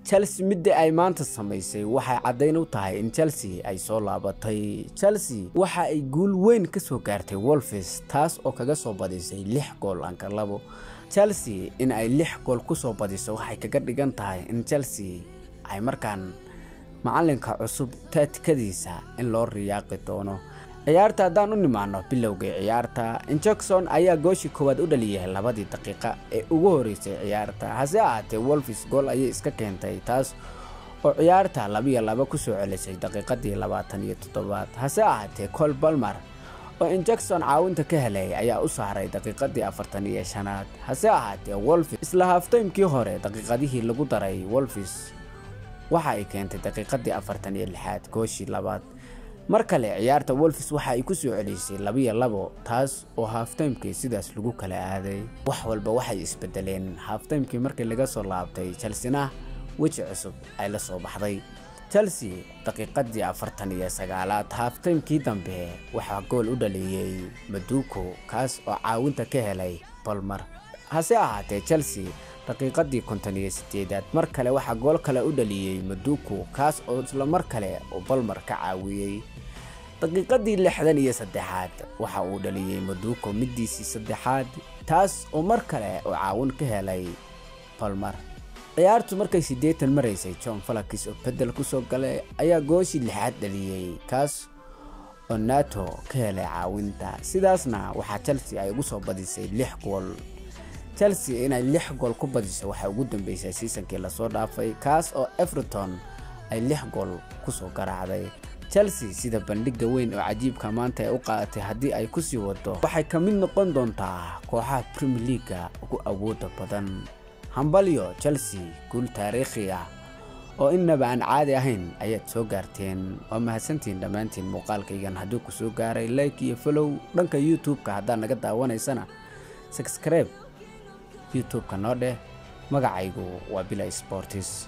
Chelsea midda ay maanta samaysay waxay cadeyn u tahay in Chelsea ay soo laabatay. Chelsea waxa ay guul weyn ka soo gaartay Wolves taas oo kaga soo badisay 6 gool aan ka labo. Chelsea in ay 6 gool ku soo badiso waxay kaga dhigan tahay in Chelsea ay markaan macalinka cusub tacticadiisa in loo riyaaqi doono. ciyaarta hadaan u nimaano bilowga ciyaarta Jackson ayaa gooshi koowaad u dhaliyay 2 daqiiqo ee ugu horeysay ciyaarta hase ahaatee Wolves gool ayay iska keentay taas oo ciyaarta 2-2 ku soo celisay daqiiqadii 27 hase ahaatee Cole Palmer oo Jackson caawinta ka helay ayaa u saaray daqiiqadii 45 hase ahaatee Wolves isla half time-kii hore daqiiqadihii lagu daray Wolves waxa ay keentay daqiiqadii 46 gooshi labaad markale ciyaarta Wolves waxa ay ku soo celisay 2-2 taas oo half time-kii sidaas lagu kala aaday wax walba waxay isbedeleen half time-kii markii laga soo laabtay Chelsea wixii cusub ay la soo baxday Chelsea daqiiqadii 49 half time-kii dambe waxa gool u dhaliyay Maduko kaas oo caawinta ka helay Palmer hase ahaatee Chelsea daqiiqadii 58 mar kale waxa gool kale u dhaliyay Maduko kaas oo isla mar kale oo Palmer ka caawiyay daqiiqadii 63 waxa uu dhaliyay Maduko midiisii saddexaad taas oo mar kale oo caawin ka helay Palmer ciyaartu markay 80 mareysay John Falakis oo bedel ku soo galay ayaa gooshi 6 dhaliyay kaas oo Nato ka helay caawinta sidaasna waxa Chelsea ay ugu soo badisay 6 gool Chelsea inay 6 gool ku badiso waxa ugu dambeysay season-kii la soo dhaafay kaas oo Everton ay 6 gool ku soo garaacday Chelsea sida bandhiga weyn oo cajiibka maanta ay u qaadatay hadii ay ku sii wado waxay ka mid noqon doontaa kooxaha Premier League ugu awoodda badan hambalyo Chelsea guul taariikhi ah oo inaba aan caadi ahayn ayaad soo gaarteen waa mahadsantiin dhamaantiin muuqaalkaygan haduu ku soo gaaray like iyo follow dhanka YouTube-ka hadaa naga daawanaysana subscribe YouTube-ka noo dheh magacaygu waa Bilay Sports